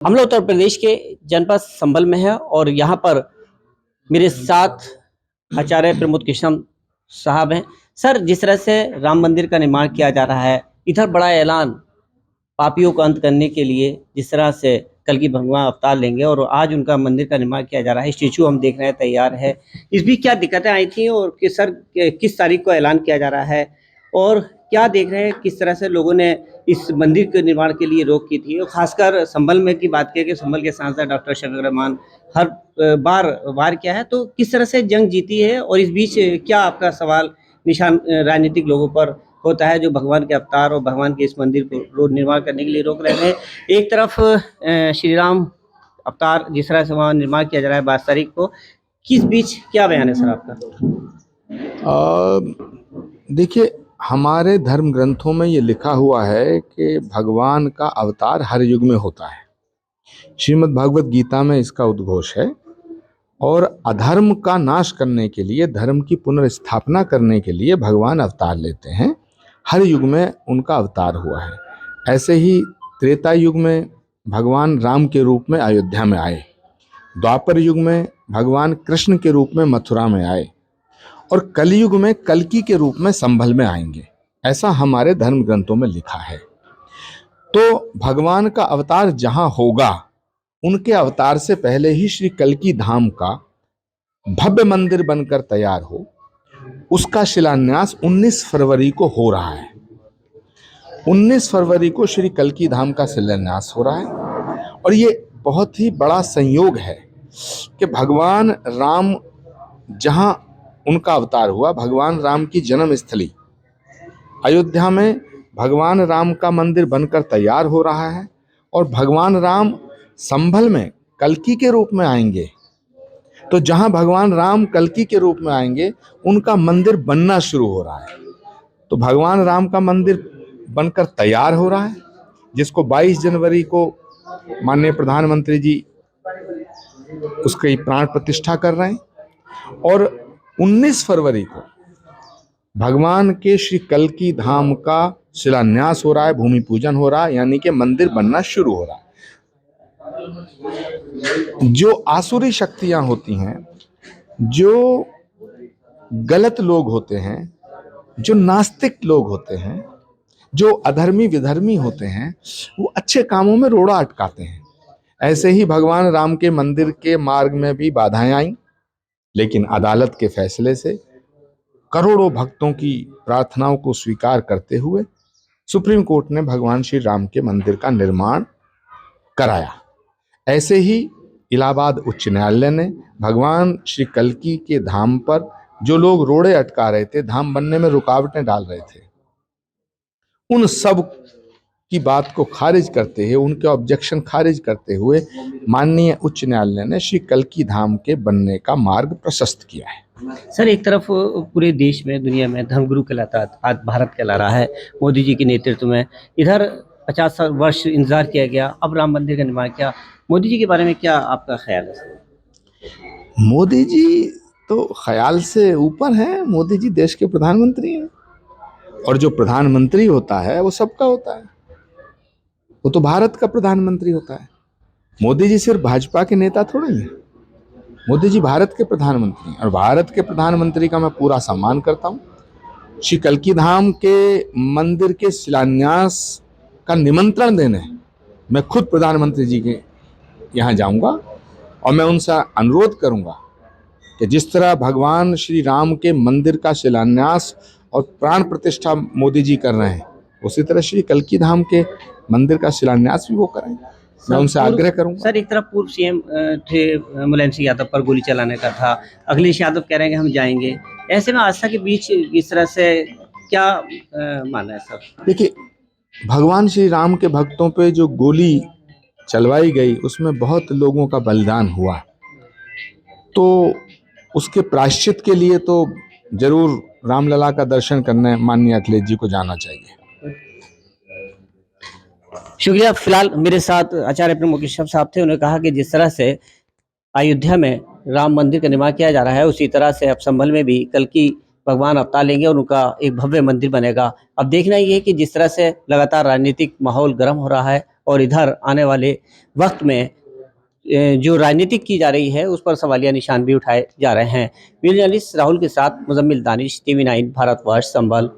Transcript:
हम लोग उत्तर प्रदेश के जनपद संभल में है और यहाँ पर मेरे साथ आचार्य प्रमोद कृष्णम साहब हैं। सर, जिस तरह से राम मंदिर का निर्माण किया जा रहा है, इधर बड़ा ऐलान पापियों का अंत करने के लिए जिस तरह से कल की भगवान अवतार लेंगे और आज उनका मंदिर का निर्माण किया जा रहा है, स्टेचू हम देख रहे हैं तैयार है। इस भी क्या दिक्कतें आई थी और कि सर किस तारीख को ऐलान किया जा रहा है और क्या देख रहे हैं किस तरह से लोगों ने इस मंदिर के निर्माण के लिए रोक की थी। और खासकर संभल में की बात करें कि संभल के सांसद डॉक्टर शफीक रहमान हर बार वार किया है, तो किस तरह से जंग जीती है और इस बीच क्या आपका सवाल निशान राजनीतिक लोगों पर होता है जो भगवान के अवतार और भगवान के इस मंदिर को निर्माण करने के लिए रोक रहे हैं। एक तरफ श्री राम अवतार जिस तरह से वहाँ निर्माण किया जा रहा है 22 तारीख को, किस बीच क्या बयान है सर आपका? देखिए, हमारे धर्म ग्रंथों में ये लिखा हुआ है कि भगवान का अवतार हर युग में होता है। श्रीमद् भागवत गीता में इसका उद्घोष है और अधर्म का नाश करने के लिए, धर्म की पुनर्स्थापना करने के लिए भगवान अवतार लेते हैं। हर युग में उनका अवतार हुआ है। ऐसे ही त्रेता युग में भगवान राम के रूप में अयोध्या में आए, द्वापर युग में भगवान कृष्ण के रूप में मथुरा में आए और कलयुग में कल्कि के रूप में संभल में आएंगे। ऐसा हमारे धर्म ग्रंथों में लिखा है। तो भगवान का अवतार जहां होगा, उनके अवतार से पहले ही श्री कल्कि धाम का भव्य मंदिर बनकर तैयार हो, उसका शिलान्यास 19 फरवरी को हो रहा है। 19 फरवरी को श्री कल्कि धाम का शिलान्यास हो रहा है और ये बहुत ही बड़ा संयोग है कि भगवान राम जहां उनका अवतार हुआ, भगवान राम की जन्म स्थली अयोध्या में भगवान राम का मंदिर बनकर तैयार हो रहा है और भगवान राम संभल में कल्कि के रूप में आएंगे। तो जहां भगवान राम कल्कि के रूप में आएंगे, उनका मंदिर बनना शुरू हो रहा है। तो भगवान राम का मंदिर बनकर तैयार हो रहा है, जिसको 22 जनवरी को माननीय प्रधानमंत्री जी उसकी प्राण प्रतिष्ठा कर रहे हैं और 19 फरवरी को भगवान के श्री कल्कि धाम का शिलान्यास हो रहा है, भूमि पूजन हो रहा है, यानी कि मंदिर बनना शुरू हो रहा है। जो आसुरी शक्तियां होती हैं, जो गलत लोग होते हैं, जो नास्तिक लोग होते हैं, जो अधर्मी विधर्मी होते हैं, वो अच्छे कामों में रोड़ा अटकाते हैं। ऐसे ही भगवान राम के मंदिर के मार्ग में भी बाधाएं आईं, लेकिन अदालत के फैसले से करोड़ों भक्तों की प्रार्थनाओं को स्वीकार करते हुए सुप्रीम कोर्ट ने भगवान श्री राम के मंदिर का निर्माण कराया। ऐसे ही इलाहाबाद उच्च न्यायालय ने भगवान श्री कल्कि के धाम पर जो लोग रोड़े अटका रहे थे, धाम बनने में रुकावटें डाल रहे थे, उन सब की बात को खारिज करते हुए, उनके ऑब्जेक्शन खारिज करते हुए माननीय उच्च न्यायालय ने श्री कल्कि धाम के बनने का मार्ग प्रशस्त किया है। सर, एक तरफ पूरे देश में, दुनिया में धर्मगुरु कहलाता आज भारत कहला रहा है मोदी जी के नेतृत्व में। इधर 50 वर्ष इंतजार किया गया, अब राम मंदिर का निर्माण किया। मोदी जी के बारे में क्या आपका ख्याल है? मोदी जी तो ख्याल से ऊपर हैं। मोदी जी देश के प्रधानमंत्री हैं और जो प्रधानमंत्री होता है वो सबका होता है, वो तो भारत का प्रधानमंत्री होता है। मोदी जी सिर्फ भाजपा के नेता थोड़े हैं, मोदी जी भारत के प्रधानमंत्री हैं और भारत के प्रधानमंत्री का मैं पूरा सम्मान करता हूँ। श्री कल्कि धाम के मंदिर के शिलान्यास का निमंत्रण देने मैं खुद प्रधानमंत्री जी के यहाँ जाऊंगा और मैं उनसे अनुरोध करूंगा कि जिस तरह भगवान श्री राम के मंदिर का शिलान्यास और प्राण प्रतिष्ठा मोदी जी कर रहे हैं, उसी तरह श्री कल्कि धाम के मंदिर का शिलान्यास भी वो करें। मैं उनसे आग्रह करूंगा। सर, एक तरफ पूर्व सीएम थे मुलायम सिंह यादव पर गोली चलाने का था, अखिलेश यादव कह रहे हैं कि हम जाएंगे। ऐसे में आस्था के बीच इस तरह से क्या मानना है सर? देखिए, भगवान श्री राम के भक्तों पे जो गोली चलवाई गई, उसमें बहुत लोगों का बलिदान हुआ, तो उसके प्रायश्चित के लिए तो जरूर रामलला का दर्शन करने माननीय अखिलेश जी को जाना चाहिए। शुक्रिया। फिलहाल मेरे साथ आचार्य प्रमोद कृष्णम साहब थे। उन्होंने कहा कि जिस तरह से अयोध्या में राम मंदिर का निर्माण किया जा रहा है, उसी तरह से अब संभल में भी कल्कि भगवान अवतार लेंगे और उनका एक भव्य मंदिर बनेगा। अब देखना ये है कि जिस तरह से लगातार राजनीतिक माहौल गर्म हो रहा है और इधर आने वाले वक्त में जो राजनीतिक की जा रही है उस पर सवालिया निशान भी उठाए जा रहे हैं। वीडियो जर्नलिस्ट राहुल के साथ मुजम्मिल दानिश, टीवी 9 भारतवर्ष संभल।